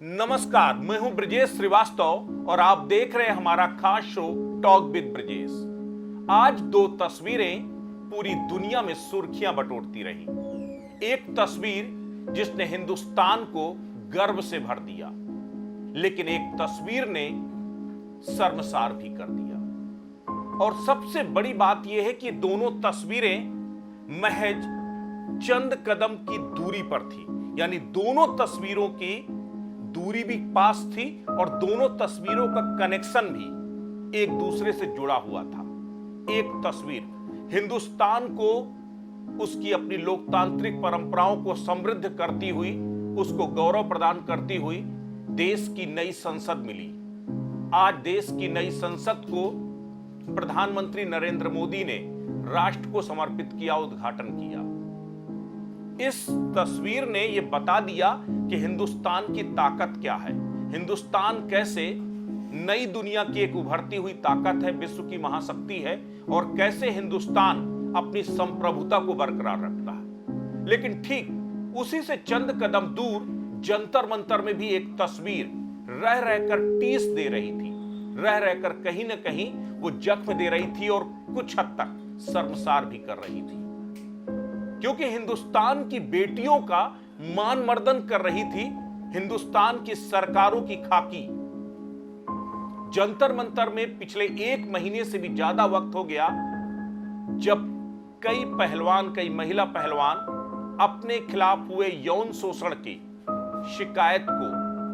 नमस्कार, मैं हूं ब्रजेश श्रीवास्तव और आप देख रहे हैं हमारा खास शो टॉक विद ब्रजेश। आज दो तस्वीरें पूरी दुनिया में सुर्खियां बटोरती रही। एक तस्वीर जिसने हिंदुस्तान को गर्व से भर दिया, लेकिन एक तस्वीर ने शर्मसार भी कर दिया। और सबसे बड़ी बात यह है कि दोनों तस्वीरें महज चंद कदम की दूरी पर थी, यानी दोनों तस्वीरों की दूरी भी पास थी और दोनों तस्वीरों का कनेक्शन भी एक दूसरे से जुड़ा हुआ था। एक तस्वीर हिंदुस्तान को उसकी अपनी लोकतांत्रिक परंपराओं को समृद्ध करती हुई, उसको गौरव प्रदान करती हुई देश की नई संसद मिली। आज देश की नई संसद को प्रधानमंत्री नरेंद्र मोदी ने राष्ट्र को समर्पित किया, उद्घाटन किया। इस तस्वीर ने यह बता दिया कि हिंदुस्तान की ताकत क्या है, हिंदुस्तान कैसे नई दुनिया की एक उभरती हुई ताकत है, विश्व की महाशक्ति है, और कैसे हिंदुस्तान अपनी संप्रभुता को बरकरार रखता है। लेकिन ठीक उसी से चंद कदम दूर जंतर मंतर में भी एक तस्वीर रह रहकर टीस दे रही थी, रह रहकर कहीं ना कहीं वो जख्म दे रही थी और कुछ हद तक शर्मसार भी कर रही थी, क्योंकि हिंदुस्तान की बेटियों का मान मर्दन कर रही थी हिंदुस्तान की सरकारों की खाकी। जंतर मंतर में पिछले एक महीने से भी ज्यादा वक्त हो गया जब कई महिला पहलवान अपने खिलाफ हुए यौन शोषण की शिकायत को,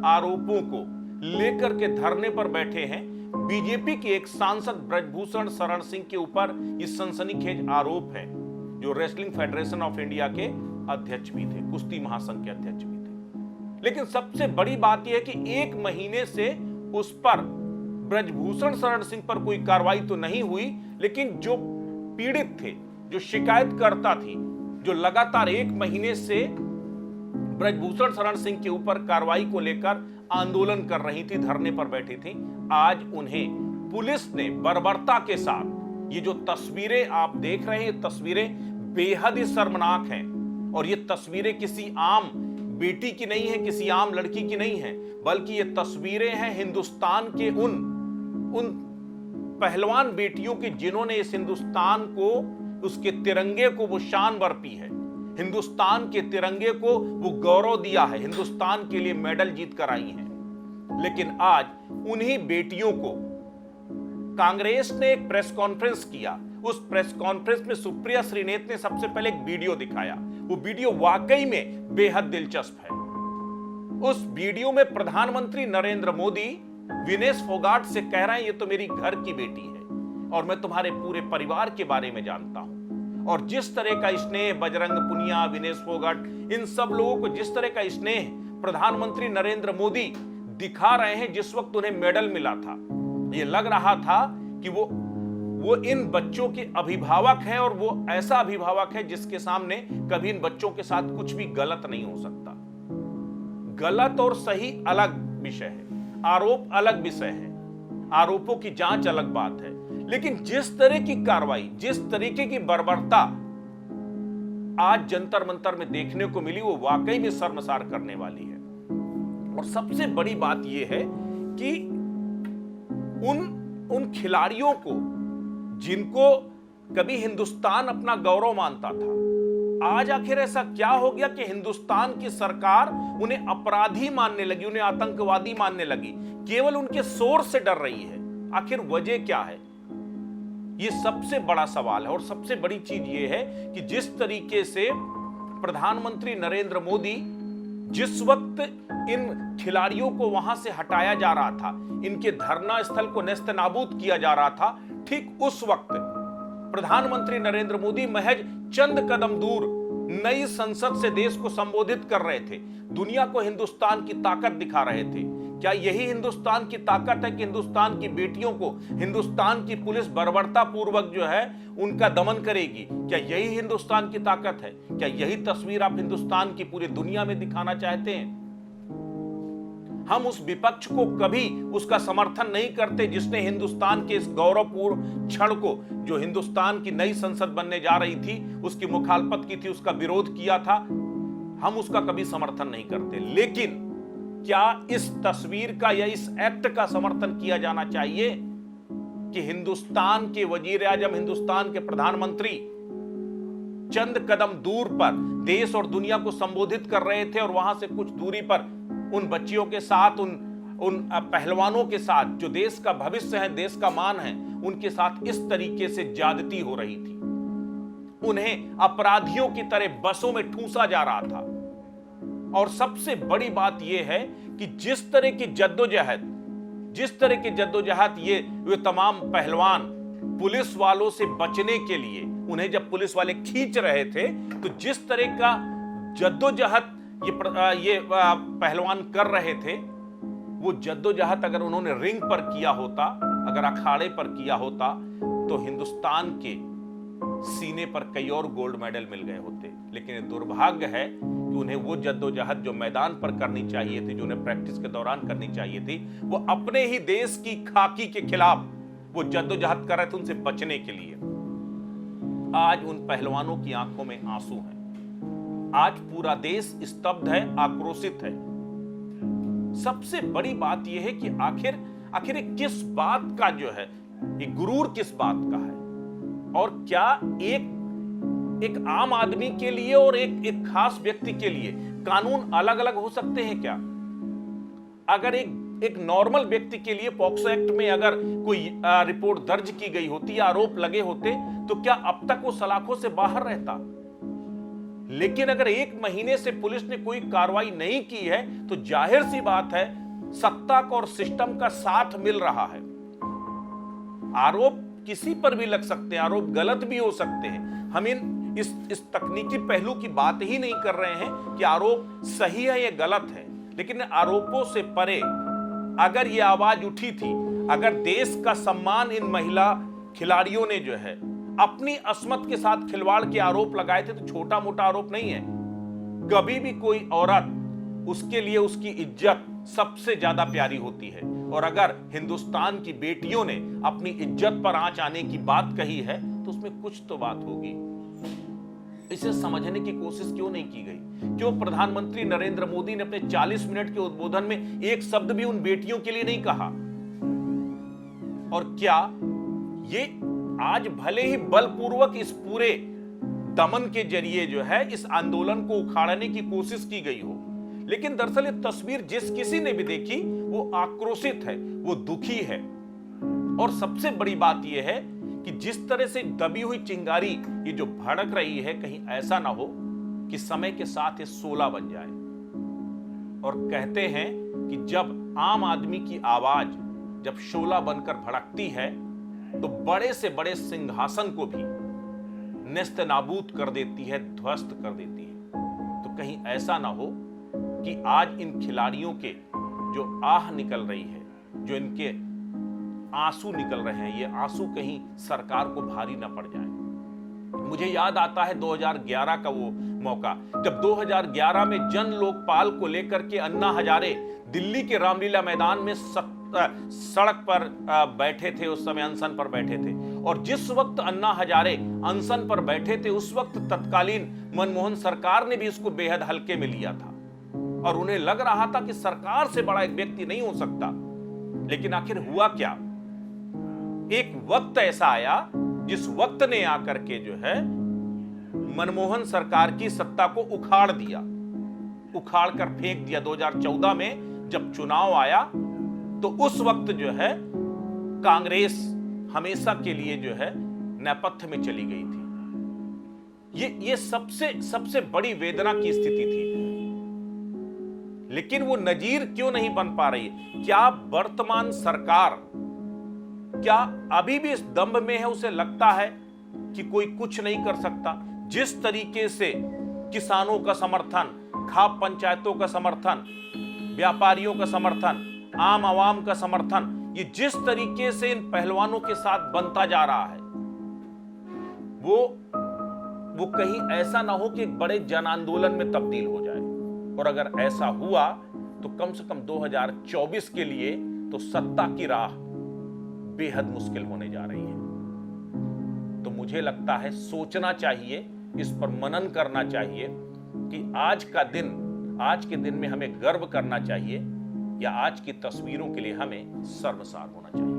आरोपों को लेकर के धरने पर बैठे हैं। बीजेपी के एक सांसद ब्रजभूषण शरण सिंह के ऊपर इस सनसनीखेज आरोप है, जो रेसलिंग फेडरेशन ऑफ इंडिया के अध्यक्ष भी थे, कुश्ती महासंघ के अध्यक्ष भी थे। लेकिन सबसे बड़ी बात यह है कि एक महीने से उस पर, ब्रजभूषण शरण सिंह पर कोई कार्रवाई तो नहीं हुई, लेकिन जो पीड़ित थे, जो शिकायतकर्ता थी, जो लगातार एक महीने से ब्रजभूषण शरण सिंह के ऊपर कार्रवाई को लेकर आंदोलन कर रही थी, धरने पर बैठी थी, आज उन्हें पुलिस ने बर्बरता के साथ, ये जो तस्वीरें आप देख रहे हैं, तस्वीरें बेहद ही शर्मनाक हैं। और ये तस्वीरें किसी आम बेटी की नहीं है, किसी आम लड़की की नहीं है, बल्कि ये तस्वीरें हैं हिंदुस्तान के उन पहलवान बेटियों की जिन्होंने इस हिंदुस्तान को, उसके तिरंगे को वो शान बरपी है, हिंदुस्तान के तिरंगे को वो गौरव दिया है, हिंदुस्तान के लिए मेडल जीत कर आई हैं। लेकिन आज उन्हीं बेटियों को कांग्रेस ने एक प्रेस कॉन्फ्रेंस किया। उस प्रेस कॉन्फ्रेंस में सुप्रिया श्रीनेत ने सबसे पहले एक वीडियो दिखाया। वो वीडियो वाकई में बेहद दिलचस्प है। उस वीडियो में प्रधानमंत्री नरेंद्र मोदी विनेश फोगाट से कह रहे हैं, ये तो मेरी घर की बेटी है और मैं तुम्हारे पूरे परिवार के बारे में जानता हूं। और जिस तरह का स्नेह बजरंग पुनिया, विनेश फोगाट, इन सब लोगों को जिस तरह का स्नेह प्रधानमंत्री नरेंद्र मोदी दिखा रहे हैं, जिस वक्त उन्हें मेडल मिला था, ये लग रहा था कि वो इन बच्चों के अभिभावक हैं और वो ऐसा अभिभावक है जिसके सामने कभी इन बच्चों के साथ कुछ भी गलत नहीं हो सकता। गलत और सही अलग विषय है, आरोप अलग विषय है, आरोपों की जांच अलग बात है, लेकिन जिस तरह की कार्रवाई, जिस तरीके की बर्बरता आज जंतर मंतर में देखने को मिली, वो वाकई में शर्मसार करने वाली है। और सबसे बड़ी बात यह है कि उन खिलाड़ियों को, जिनको कभी हिंदुस्तान अपना गौरव मानता था, आज आखिर ऐसा क्या हो गया कि हिंदुस्तान की सरकार उन्हें अपराधी मानने लगी, उन्हें आतंकवादी मानने लगी, केवल उनके शोर से डर रही है। आखिर वजह क्या है? यह सबसे बड़ा सवाल है। और सबसे बड़ी चीज यह है कि जिस तरीके से प्रधानमंत्री नरेंद्र मोदी, जिस वक्त इन खिलाड़ियों को वहां से हटाया जा रहा था, इनके धरना स्थल को नेस्तनाबूद किया जा रहा था, ठीक उस वक्त प्रधानमंत्री नरेंद्र मोदी महज चंद कदम दूर नई संसद से देश को संबोधित कर रहे थे, दुनिया को हिंदुस्तान की ताकत दिखा रहे थे। क्या यही हिंदुस्तान की ताकत है कि हिंदुस्तान की बेटियों को हिंदुस्तान की पुलिस बर्बरता पूर्वक जो है उनका दमन करेगी? क्या यही हिंदुस्तान की ताकत है? क्या यही तस्वीर आप हिंदुस्तान की पूरी दुनिया में दिखाना चाहते हैं? हम उस विपक्ष को कभी उसका समर्थन नहीं करते जिसने हिंदुस्तान के इस गौरवपूर्ण क्षण को, जो हिंदुस्तान की नई संसद बनने जा रही थी, उसकी मुखालफत की थी, उसका विरोध किया था, हम उसका कभी समर्थन नहीं करते। लेकिन क्या इस तस्वीर का या इस एक्ट का समर्थन किया जाना चाहिए कि हिंदुस्तान के वजीर आजम, हिंदुस्तान के प्रधानमंत्री चंद कदम दूर पर देश और दुनिया को संबोधित कर रहे थे और वहां से कुछ दूरी पर उन बच्चियों के साथ, उन पहलवानों के साथ जो देश का भविष्य है, देश का मान है, उनके साथ इस तरीके से ज्यादती हो रही थी। उन्हें अपराधियों की तरह बसों में ठूंसा जा रहा था। और सबसे बड़ी बात यह है कि जिस तरह की जद्दोजहद ये तमाम पहलवान पुलिस वालों से बचने के लिए, उन्हें जब पुलिस वाले खींच रहे थे, तो जिस तरह का जद्दोजहद ये पहलवान कर रहे थे, वो जद्दोजहद अगर उन्होंने रिंग पर किया होता, अगर अखाड़े पर किया होता, तो हिंदुस्तान के सीने पर कई और गोल्ड मेडल मिल गए होते। लेकिन ये दुर्भाग्य है कि उन्हें वो जद्दोजहद जो मैदान पर करनी चाहिए थी, जो उन्हें प्रैक्टिस के दौरान करनी चाहिए थी, वो अपने ही देश की खाकी के खिलाफ वो जद्दोजहद कर रहे थे उनसे बचने के लिए। आज उन पहलवानों की आंखों में आंसू हैं। आज पूरा देश स्तब्ध है, आक्रोशित है। सबसे बड़ी बात यह है कि आखिर किस बात का जो है, ये गुरूर किस बात का है? और क्या एक आम आदमी के लिए और एक खास व्यक्ति के लिए कानून अलग अलग हो सकते हैं क्या? अगर एक नॉर्मल व्यक्ति के लिए पॉक्सो एक्ट में अगर कोई रिपोर्ट दर्ज की गई होती या आरोप लगे होते, तो क्या अब तक वो सलाखों से बाहर रहता? लेकिन अगर 1 महीने से पुलिस ने कोई कार्रवाई नहीं की है, तो जाहिर सी बात है सत्ता और सिस्टम का साथ मिल रहा है। आरोप किसी पर भी लग सकते हैं, आरोप गलत भी हो सकते हैं। हम इस तकनीकी पहलू की बात ही नहीं कर रहे हैं कि आरोप सही है या गलत है, लेकिन आरोपों से परे अगर यह आवाज उठी थी, अगर देश का सम्मान इन महिला खिलाड़ियों ने जो है अपनी अस्मत के साथ खिलवाड़ के आरोप लगाए थे, तो छोटा मोटा आरोप नहीं है। कभी भी कोई औरत, उसके लिए उसकी इज्जत सबसे ज्यादा प्यारी होती है। और अगर हिंदुस्तान की बेटियों ने अपनी इज्जत पर आंच आने की बात कही है, तो उसमें कुछ तो बात होगी। इसे समझने की कोशिश क्यों नहीं की गई? क्यों प्रधानमंत्री नरेंद्र मोदी ने अपने 40 मिनट के उद्बोधन में एक शब्द भी उन बेटियों के लिए नहीं कहा? और क्या ये आज भले ही बलपूर्वक इस पूरे दमन के जरिए जो है इस आंदोलन को उखाड़ने की कोशिश की गई हो, लेकिन दरअसल ये तस्वीर जिस किसी ने भी देखी वो आक्रोशित है, वो दुखी है। और सबसे बड़ी बात यह है कि जिस तरह से दबी हुई चिंगारी ये जो भड़क रही है, कहीं ऐसा ना हो कि समय के साथ ये शोला बन जाए। और कहते हैं कि जब आम आदमी की आवाज जब शोला बनकर भड़कती है, तो बड़े से बड़े सिंहासन को भी नेस्त नाबूद कर देती है, ध्वस्त कर देती है। तो कहीं ऐसा ना हो कि आज इन खिलाड़ियों के जो आह निकल रही है, जो इनके आंसू निकल रहे हैं, ये आंसू कहीं सरकार को भारी ना पड़ जाए। मुझे याद आता है 2011 का वो मौका, जब 2011 में जन लोकपाल को लेकर के अन्ना हजारे दिल्ली के रामलीला मैदान में सड़क पर बैठे थे। उस समय अनशन पर बैठे थे, और जिस वक्त अन्ना हजारे अनशन पर बैठे थे, उस वक्त तत्कालीन मनमोहन सरकार ने भी इसको बेहद हल्के में लिया था, और उन्हें लग रहा था कि सरकार से बड़ा एक व्यक्ति नहीं हो सकता। लेकिन आखिर हुआ क्या? एक वक्त ऐसा आया जिस वक्त ने आकर के जो है मनमोहन सरकार की सत्ता को उखाड़ दिया, उखाड़ कर फेंक दिया। 2014 में जब चुनाव आया, तो उस वक्त जो है कांग्रेस हमेशा के लिए जो है नेपथ्य में चली गई थी। ये सबसे बड़ी वेदना की स्थिति थी। लेकिन वो नजीर क्यों नहीं बन पा रही है? क्या वर्तमान सरकार क्या अभी भी इस दंभ में है? उसे लगता है कि कोई कुछ नहीं कर सकता? जिस तरीके से किसानों का समर्थन, खाप पंचायतों का समर्थन, व्यापारियों का समर्थन, आम आवाम का समर्थन, ये जिस तरीके से इन पहलवानों के साथ बनता जा रहा है, वो कहीं ऐसा ना हो कि एक बड़े जन आंदोलन में तब्दील हो जाए। और अगर ऐसा हुआ तो कम से कम 2024 के लिए तो सत्ता की राह बेहद मुश्किल होने जा रही है। तो मुझे लगता है सोचना चाहिए, इस पर मनन करना चाहिए कि आज के दिन में हमें गर्व करना चाहिए या आज की तस्वीरों के लिए हमें शर्मसार होना चाहिए।